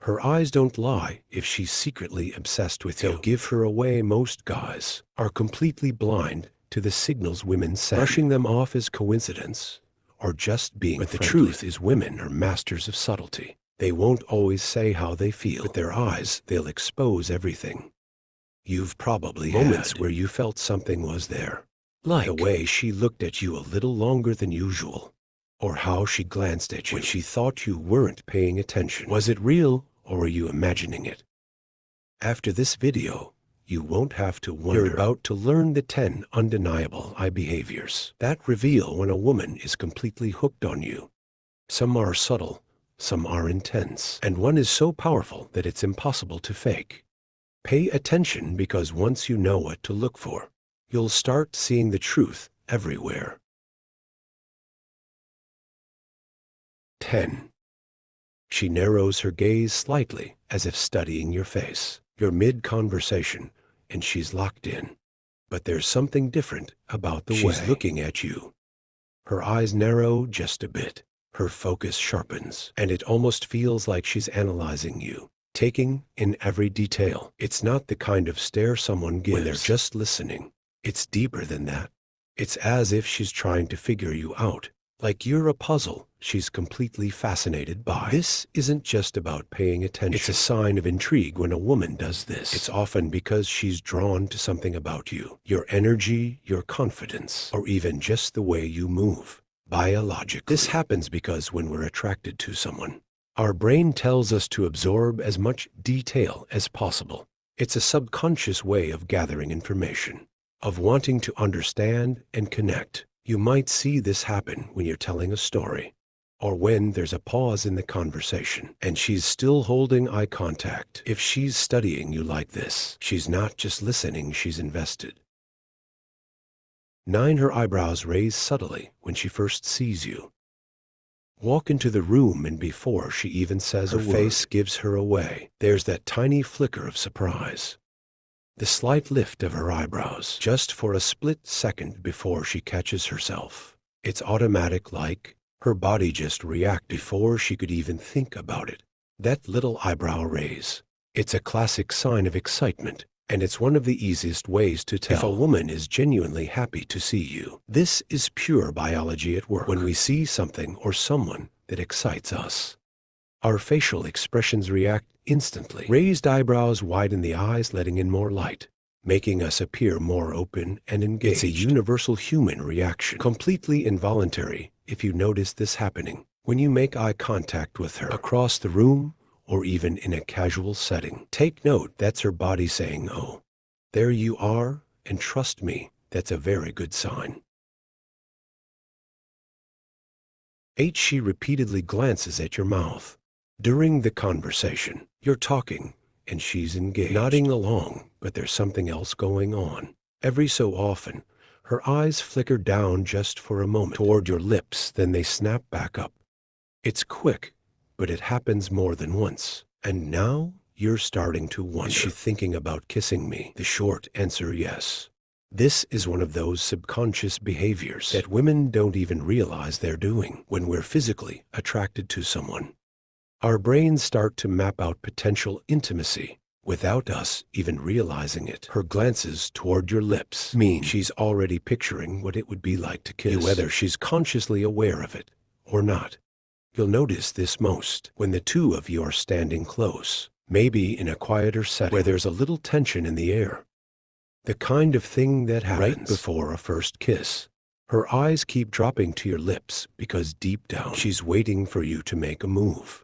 Her eyes don't lie if she's secretly obsessed with you. They'll give her away. Most guys are completely blind to the signals women send, brushing them off as coincidence or just being friendly. But the truth is, women are masters of subtlety. They won't always say how they feel. With their eyes, they'll expose everything. You've probably had moments where you felt something was there, like the way she looked at you a little longer than usual, or how she glanced at you when she thought you weren't paying attention. Was it real, or were you imagining it? After this video, you won't have to wonder. You're about to learn the 10 undeniable eye behaviors that reveal when a woman is completely hooked on you. Some are subtle, some are intense, and one is so powerful that it's impossible to fake. Pay attention, because once you know what to look for, you'll start seeing the truth everywhere. 10. She narrows her gaze slightly, as if studying your face. You're mid-conversation, and she's locked in. But there's something different about the way she's looking at you. Her eyes narrow just a bit. Her focus sharpens, and it almost feels like she's analyzing you, taking in every detail. It's not the kind of stare someone gives when they're just listening. It's deeper than that. It's as if she's trying to figure you out, like you're a puzzle she's completely fascinated by. This isn't just about paying attention. It's a sign of intrigue when a woman does this. It's often because she's drawn to something about you, your energy, your confidence, or even just the way you move. Biologically, this happens because when we're attracted to someone, our brain tells us to absorb as much detail as possible. It's a subconscious way of gathering information, of wanting to understand and connect. You might see this happen when you're telling a story, or when there's a pause in the conversation and she's still holding eye contact. If she's studying you like this, she's not just listening, she's invested. 9. Her eyebrows raise subtly when she first sees you. Walk into the room, and before she even says a word, her face gives her away. There's that tiny flicker of surprise, the slight lift of her eyebrows, just for a split second before she catches herself. It's automatic, like her body just reacted before she could even think about it. That little eyebrow raise, it's a classic sign of excitement, and it's one of the easiest ways to tell if a woman is genuinely happy to see you. This is pure biology at work. When we see something or someone that excites us, our facial expressions react instantly. Raised eyebrows widen the eyes, letting in more light, making us appear more open and engaged. It's a universal human reaction, completely involuntary if you notice this happening when you make eye contact with her across the room or even in a casual setting. Take note, that's her body saying, "Oh, there you are," and trust me, that's a very good sign. 8. She repeatedly glances at your mouth. During the conversation, you're talking, and she's engaged, nodding along, but there's something else going on. Every so often, her eyes flicker down just for a moment toward your lips, then they snap back up. It's quick, but it happens more than once. And now you're starting to wonder, is she thinking about kissing me? The short answer, yes. This is one of those subconscious behaviors that women don't even realize they're doing. When we're physically attracted to someone, our brains start to map out potential intimacy without us even realizing it. Her glances toward your lips mean she's already picturing what it would be like to kiss you, whether she's consciously aware of it or not. You'll notice this most when the two of you are standing close, maybe in a quieter setting where there's a little tension in the air. The kind of thing that happens right before a first kiss. Her eyes keep dropping to your lips because deep down she's waiting for you to make a move.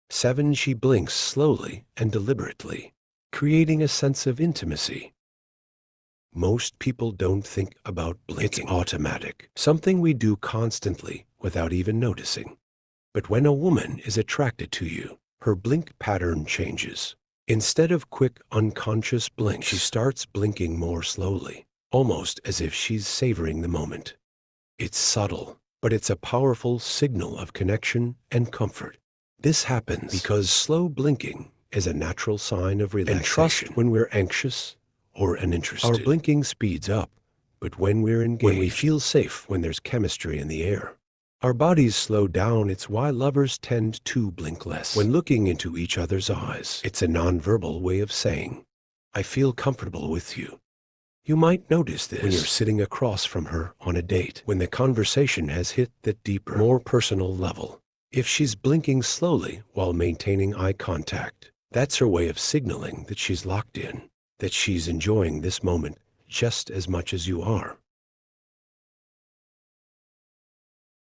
7. She blinks slowly and deliberately, creating a sense of intimacy. Most people don't think about blinking. It's automatic, something we do constantly without even noticing. But when a woman is attracted to you, her blink pattern changes. Instead of quick, unconscious blinks, she starts blinking more slowly, almost as if she's savoring the moment. It's subtle, but it's a powerful signal of connection and comfort. This happens because slow blinking is a natural sign of relaxation and trust. When we're anxious or uninterested, our blinking speeds up. But when we're engaged, when we feel safe, when there's chemistry in the air, Our bodies slow down. It's why lovers tend to blink less when looking into each other's eyes. It's a nonverbal way of saying, I feel comfortable with you. You might notice this when you're sitting across from her on a date, when the conversation has hit that deeper, more personal level. If she's blinking slowly while maintaining eye contact, that's her way of signaling that she's locked in, that she's enjoying this moment just as much as you are.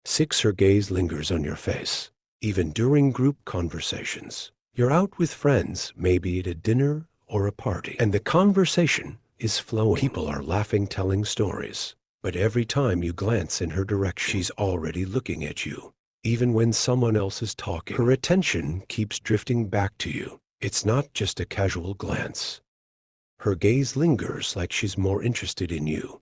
6. Her gaze lingers on your face, even during group conversations. You're out with friends, maybe at a dinner or a party, and the conversation is flowing. People are laughing, telling stories, but every time you glance in her direction, she's already looking at you. Even when someone else is talking, her attention keeps drifting back to you. It's not just a casual glance. Her gaze lingers like she's more interested in you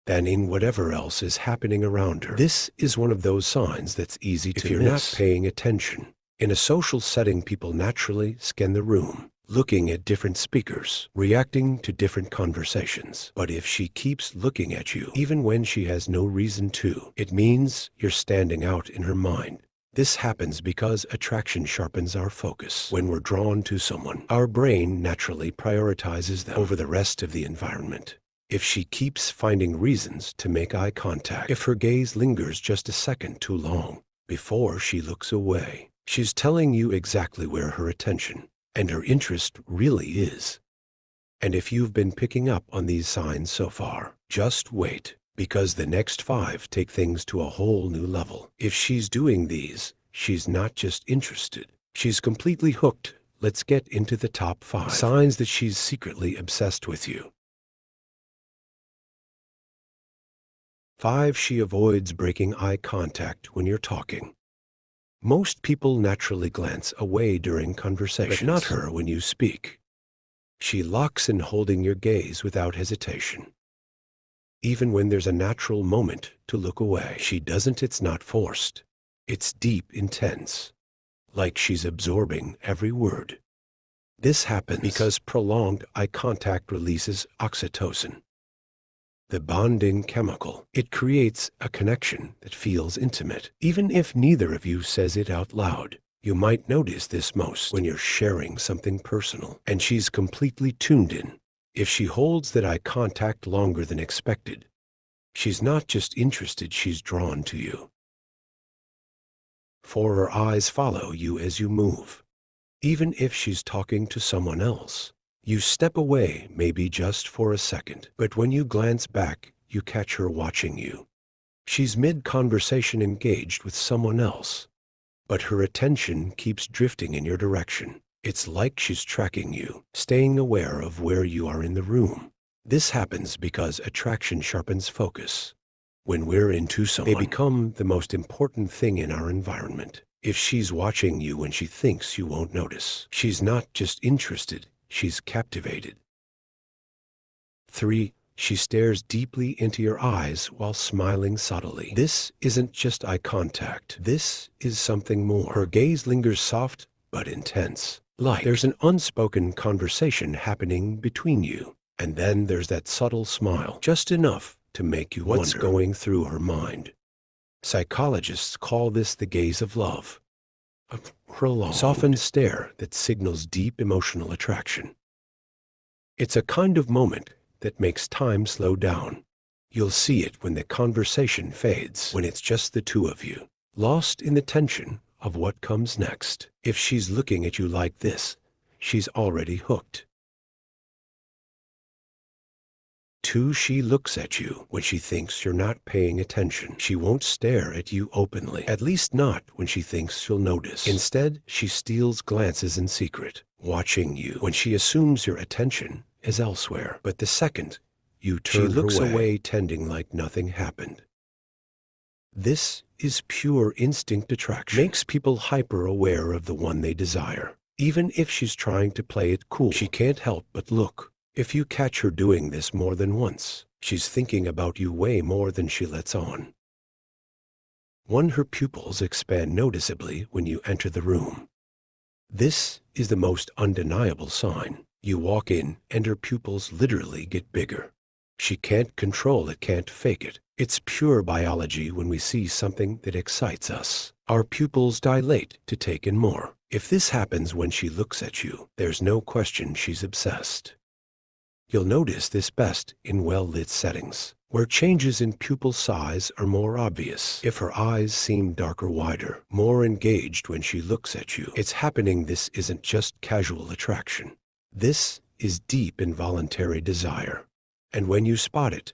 than in whatever else is happening around her. This is one of those signs that's easy to miss if you're not paying attention. In a social setting, people naturally scan the room, looking at different speakers, reacting to different conversations. But if she keeps looking at you, even when she has no reason to, it means you're standing out in her mind. This happens because attraction sharpens our focus. When we're drawn to someone, our brain naturally prioritizes them over the rest of the environment. If she keeps finding reasons to make eye contact, if her gaze lingers just a second too long before she looks away, she's telling you exactly where her attention and her interest really is. And if you've been picking up on these signs so far, just wait, because the next 5 take things to a whole new level. If she's doing these, she's not just interested, she's completely hooked. Let's get into the top 5 signs that she's secretly obsessed with you. 5. She avoids breaking eye contact when you're talking. Most people naturally glance away during conversations, but not her when you speak. She locks in, holding your gaze without hesitation. Even when there's a natural moment to look away, she doesn't. It's not forced. It's deep, intense, like she's absorbing every word. This happens because prolonged eye contact releases oxytocin, the bonding chemical. It creates a connection that feels intimate, even if neither of you says it out loud. You might notice this most when you're sharing something personal and she's completely tuned in. If she holds that eye contact longer than expected, she's not just interested, she's drawn to you. 4. Her eyes follow you as you move. Even if she's talking to someone else, you step away, maybe just for a second, but when you glance back, you catch her watching you. She's mid-conversation, engaged with someone else, but her attention keeps drifting in your direction. It's like she's tracking you, staying aware of where you are in the room. This happens because attraction sharpens focus. When we're into someone, they become the most important thing in our environment. If she's watching you when she thinks you won't notice, she's not just interested, she's captivated. 3. She stares deeply into your eyes while smiling subtly. This isn't just eye contact. This is something more. Her gaze lingers, soft but intense, like there's an unspoken conversation happening between you. And then there's that subtle smile, just enough to make you wonder what's going through her mind. Psychologists call this the gaze of love, a prolonged, softened stare that signals deep emotional attraction. It's a kind of moment that makes time slow down. You'll see it when the conversation fades, when it's just the two of you, lost in the tension of what comes next. If she's looking at you like this, she's already hooked. 2. She looks at you when she thinks you're not paying attention. She won't stare at you openly, at least not when she thinks you'll notice. Instead, she steals glances in secret, watching you when she assumes your attention is elsewhere. But the second you turn, she looks away, tending like nothing happened. This is pure instinct attraction. Makes people hyper-aware of the one they desire. Even if she's trying to play it cool, she can't help but look. If you catch her doing this more than once, she's thinking about you way more than she lets on. 1. Her pupils expand noticeably when you enter the room. This is the most undeniable sign. You walk in and her pupils literally get bigger. She can't control it, can't fake it. It's pure biology. When we see something that excites us, our pupils dilate to take in more. If this happens when she looks at you, there's no question she's obsessed. You'll notice this best in well-lit settings, where changes in pupil size are more obvious. If her eyes seem darker, wider, more engaged when she looks at you, it's happening. This isn't just casual attraction. This is deep involuntary desire. And when you spot it,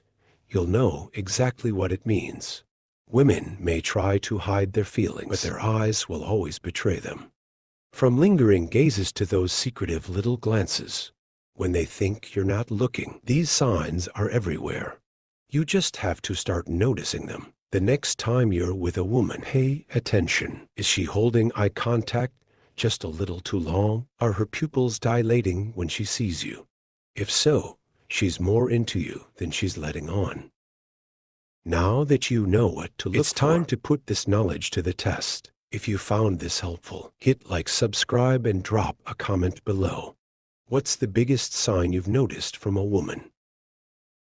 you'll know exactly what it means. Women may try to hide their feelings, but their eyes will always betray them. From lingering gazes to those secretive little glances, when they think you're not looking, these signs are everywhere. You just have to start noticing them. The next time you're with a woman, pay attention. Is she holding eye contact just a little too long? Are her pupils dilating when she sees you? If so, she's more into you than she's letting on. Now that you know what to look for, it's time to put this knowledge to the test. If you found this helpful, hit like, subscribe, and drop a comment below. What's the biggest sign you've noticed from a woman?